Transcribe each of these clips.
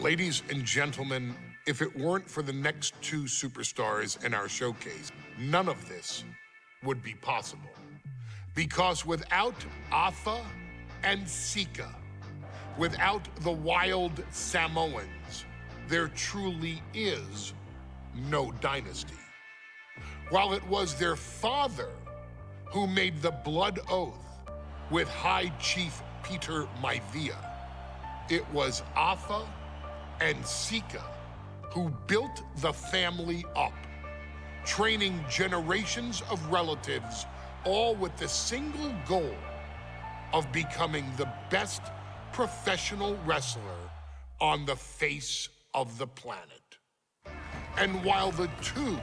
Ladies and gentlemen, if it weren't for the next two superstars in our showcase, none of this would be possible. Because without Afa and Sika, without the wild Samoans, there truly is no dynasty. While it was their father who made the blood oath with High Chief Peter Maivia, it was Afa and Sika who built the family up, training generations of relatives, all with the single goal of becoming the best professional wrestler on the face of the planet. And while the two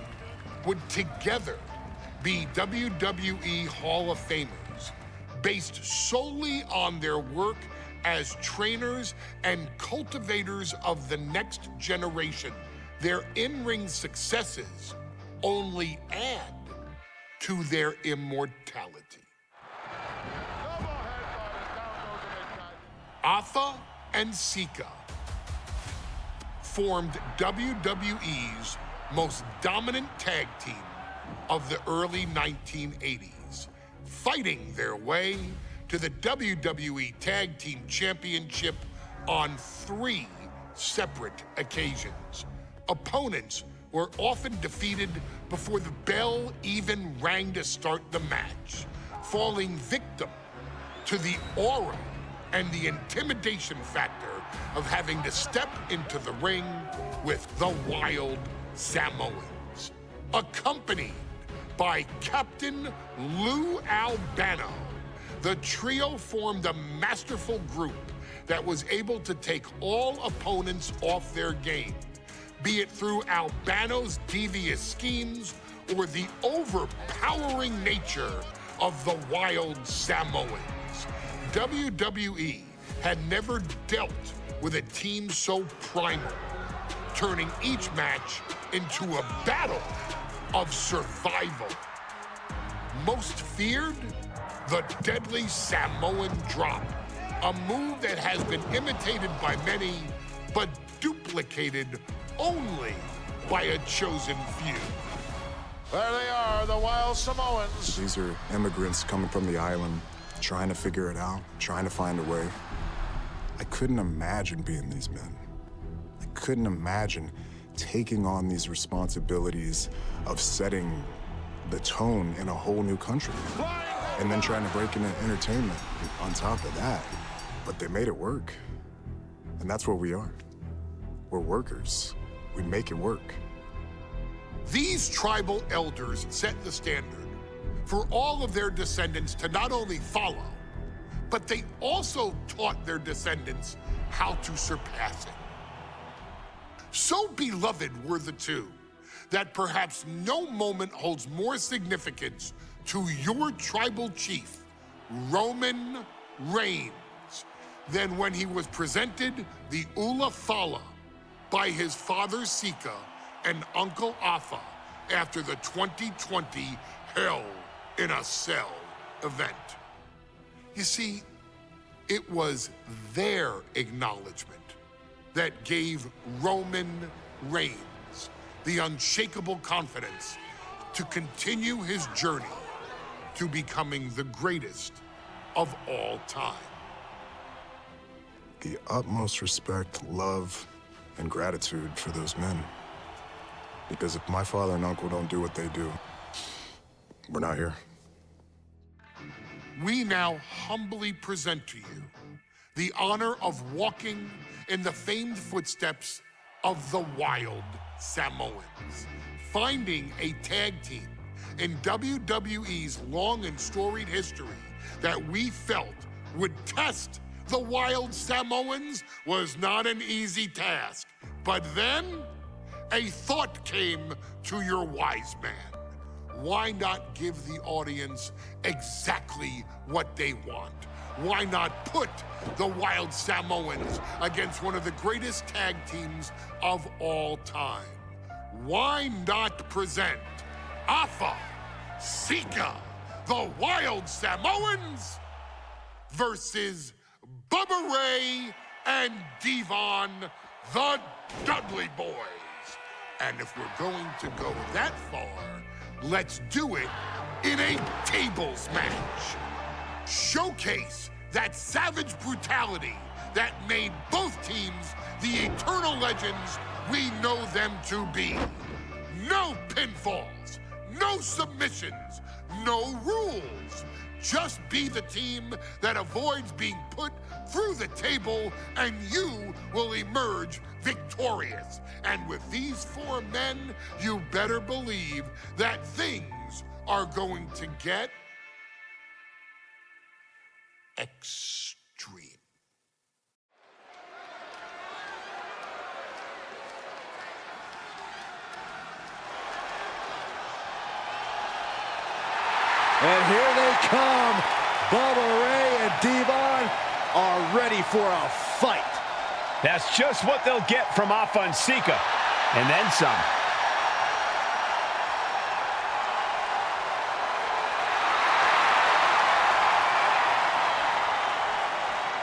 would together be WWE Hall of Famers, based solely on their work as trainers and cultivators of the next generation, their in-ring successes only add to their immortality. Afa and Sika formed WWE's most dominant tag team of the early 1980s, fighting their way to the WWE Tag Team Championship on 3 separate occasions. Opponents were often defeated before the bell even rang to start the match, falling victim to the aura and the intimidation factor of having to step into the ring with the wild Samoans, accompanied by Captain Lou Albano. The trio formed a masterful group that was able to take all opponents off their game, be it through Albano's devious schemes or the overpowering nature of the wild Samoans. WWE had never dealt with a team so primal, turning each match into a battle of survival. Most feared, the deadly Samoan drop, a move that has been imitated by many, but duplicated only by a chosen few. There they are, the wild Samoans. These are immigrants coming from the island, trying to figure it out, trying to find a way. I couldn't imagine being these men. I couldn't imagine taking on these responsibilities of setting the tone in a whole new country. And then trying to break into entertainment on top of that. But they made it work. And that's what we are. We're workers. We make it work. These tribal elders set the standard for all of their descendants to not only follow, but they also taught their descendants how to surpass it. So beloved were the two that perhaps no moment holds more significance to your tribal chief, Roman Reigns, than when he was presented the Ula Fala by his father Sika and Uncle Afa after the 2020 Hell in a Cell event. You see, it was their acknowledgement that gave Roman Reigns the unshakable confidence to continue his journey to becoming the greatest of all time. The utmost respect, love, and gratitude for those men. Because if my father and uncle don't do what they do, we're not here. We now humbly present to you the honor of walking in the famed footsteps of the wild Samoans, finding a tag team in WWE's long and storied history that we felt would test the wild Samoans was not an easy task. But then a thought came to your wise man. Why not give the audience exactly what they want? Why not put the wild Samoans against one of the greatest tag teams of all time? Why not present Afa, Sika, the wild Samoans versus Bubba Ray and Devon the Dudley Boys. And if we're going to go that far, let's do it in a tables match. Showcase that savage brutality that made both teams the eternal legends we know them to be. No pinfalls, no submissions, no rules. Just be the team that avoids being put through the table, and you will emerge victorious. And with these 4 men, you better believe that things are going to get extreme. And here they come. Bubba Ray and Devon are ready for a fight. That's just what they'll get from Afa and Sika, and then some.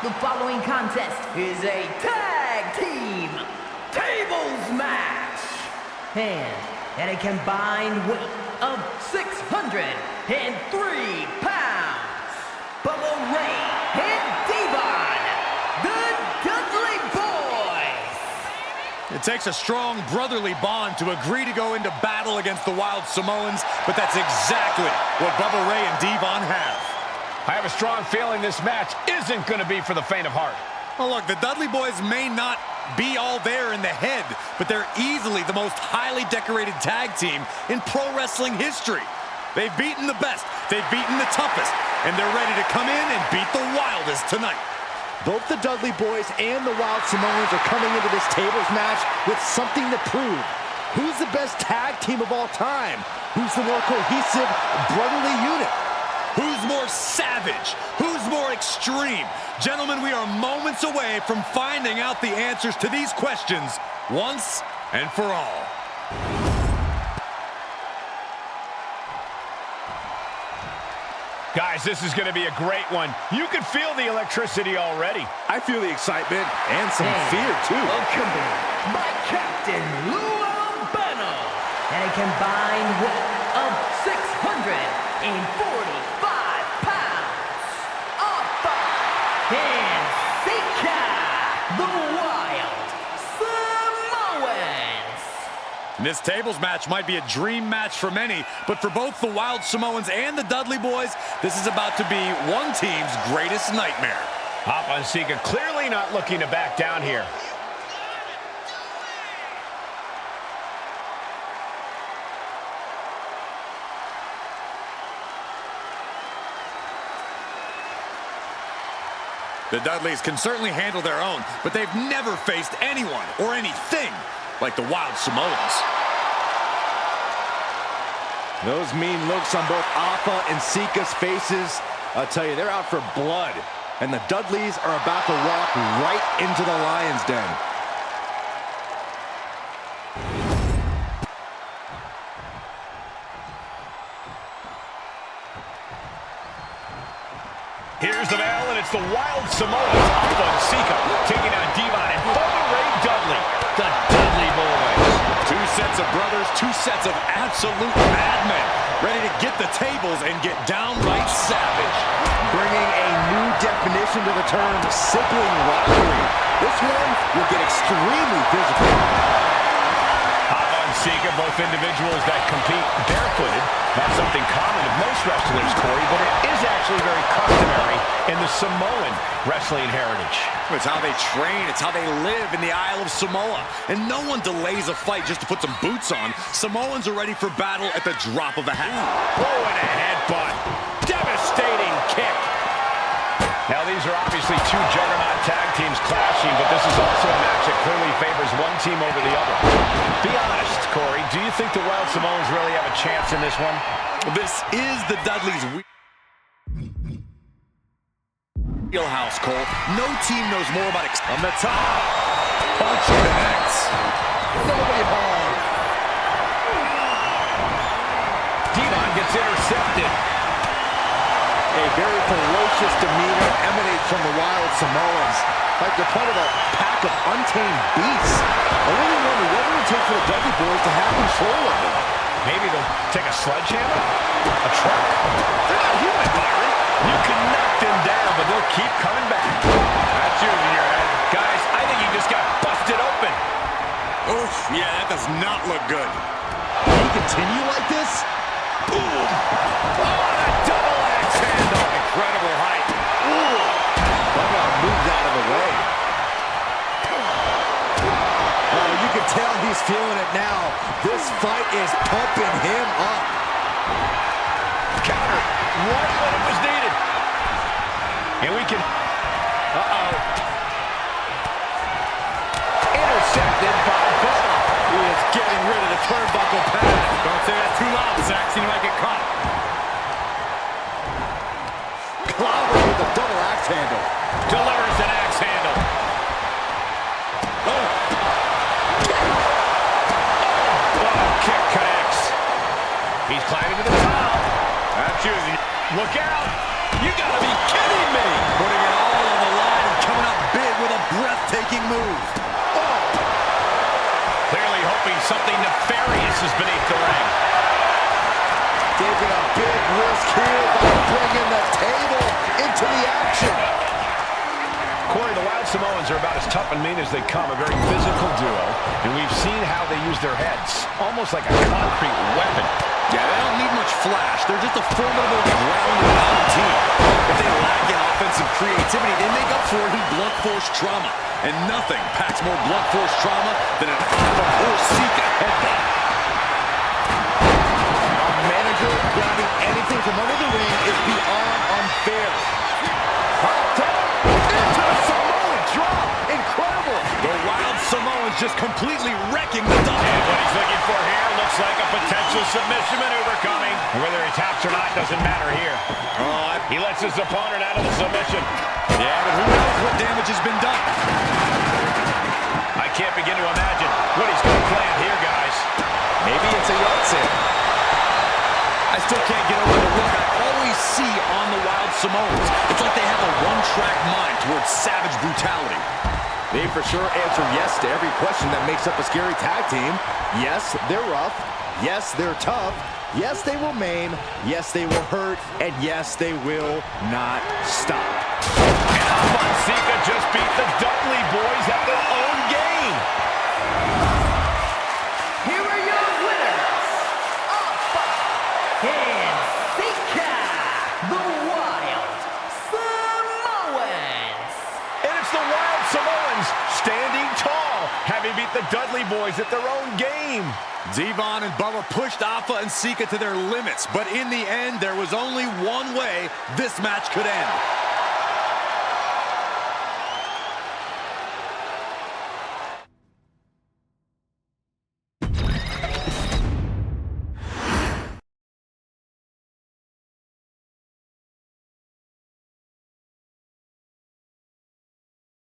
The following contest is a tag team tables match. And at a combined weight of 603 pounds, Bubba Ray and Devon, the Dudley Boyz. It takes a strong brotherly bond to agree to go into battle against the Wild Samoans, but that's exactly what Bubba Ray and Devon have. I have a strong feeling this match isn't going to be for the faint of heart. Well, look, the Dudley Boyz may not be all there in the head, but they're easily the most highly decorated tag team in pro wrestling history. They've beaten the best, they've beaten the toughest, and they're ready to come in and beat the wildest tonight. Both the Dudley Boyz and the Wild Samoans are coming into this tables match with something to prove. Who's the best tag team of all time? Who's the more cohesive, brotherly unit? Who's more savage? Who's more extreme? Gentlemen, we are moments away from finding out the answers to these questions once and for all. Guys, this is going to be a great one. You can feel the electricity already. I feel the excitement and some fear, too. Accompanied by Captain Lou Albano at a combined weight of 645 pounds. Afa and Sika, the Wild Samoans. This tables match might be a dream match for many, but for both the Wild Samoans and the Dudley Boyz, this is about to be one team's greatest nightmare. Afa and Sika clearly not looking to back down here. The Dudleys can certainly handle their own, but they've never faced anyone or anything like the Wild Samoans. Those mean looks on both Afa and Sika's faces, I'll tell you, they're out for blood. And the Dudleys are about to walk right into the lion's den. Here's the bell, and it's the Wild Samoans, Afa and Sika, taking on Devon and Bubba Ray Dudley, the Dudley Boyz. Two sets of brothers, two sets of absolute madmen, ready to get the tables and get downright savage. Bringing a new definition to the term sibling rivalry. This one will get extremely physical. Afa and Sika, both individuals that compete barefooted. Not something common of most wrestlers, Corey, but it is actually very customary in the Samoan wrestling heritage. It's how they train, it's how they live in the Isle of Samoa. And no one delays a fight just to put some boots on. Samoans are ready for battle at the drop of a hat. Oh, and a headbutt. Devastating kick. Now, these are obviously two juggernaut tag teams clashing, but this is also a match that clearly favors one team over the other. Be honest, Corey, do you think the Wild Samoans really have a chance in this one? This is the Dudleys' wheelhouse, Cole. No team knows more about on the top. Punch connects. Nobody home. Devon gets intercepted. A very ferocious ferocious demeanor emanates from the Wild Samoans, like they're part of a pack of untamed beasts. I really wonder what it would take for the Dudley Boyz to have control of them. Maybe they'll take a sledgehammer? A truck? They're not human, Byron. You can knock them down, but they'll keep coming back. That's you in your head. Guys, I think you just got busted open. Oof, yeah, that does not look good. Can he continue like this? Boom! Oh, that double axe handle! Incredible height. Ooh! Bubba moved out of the way. Oh, you can tell he's feeling it now. This fight is pumping him up. Counter right when it was needed. And we can... Intercepted by Bubba. He is getting rid of the turnbuckle pad. Don't say that too loud, Saxon. You might get caught. Clobber with a double axe handle. Delivers an axe handle. Oh, kick connects. He's climbing to the top. That's you. Look out. You gotta be kidding me. Putting it all on the line and coming up big with a breathtaking move. Clearly hoping something nefarious is beneath the ring. Taking a big risk here by bringing the table into the action. Corey, the Wild Samoans are about as tough and mean as they come, a very physical duo, and we've seen how they use their heads, almost like a concrete weapon. Yeah, they don't need much flash. They're just a formidable ground-and-pound team. If they lack in offensive creativity, they make up for it in blunt force trauma. And nothing packs more blunt force trauma than an Alpha or Sika headbutt. A manager grabbing anything from under the ring is beyond unfair. Hopped up into the Samoan drop. Incredible. The Wild Samoans just completely wrecking the double. And what he's looking for here looks like a potential submission maneuver coming. Whether he taps or not doesn't matter here. He lets his opponent out of the submission. Yeah, but who knows what damage has been done. I can't begin to imagine what he's going to plan here, guys. Maybe it's a yard sale. I still can't get over the look I always see on the Wild Samoans. It's like they have a one-track mind towards savage brutality. They for sure answer yes to every question that makes up a scary tag team. Yes, they're rough. Yes, they're tough. Yes, they will maim. Yes, they will hurt. And yes, they will not stop. And how about Sika just beat the Dudley Boyz at their own game? Here are your winners, Alpha and Sika, the Wild Samoans. And it's the Wild Samoans standing tall, having beat the Dudley Boyz at their own game. Devon and Bubba pushed Alpha and Sika to their limits, but in the end, there was only one way this match could end.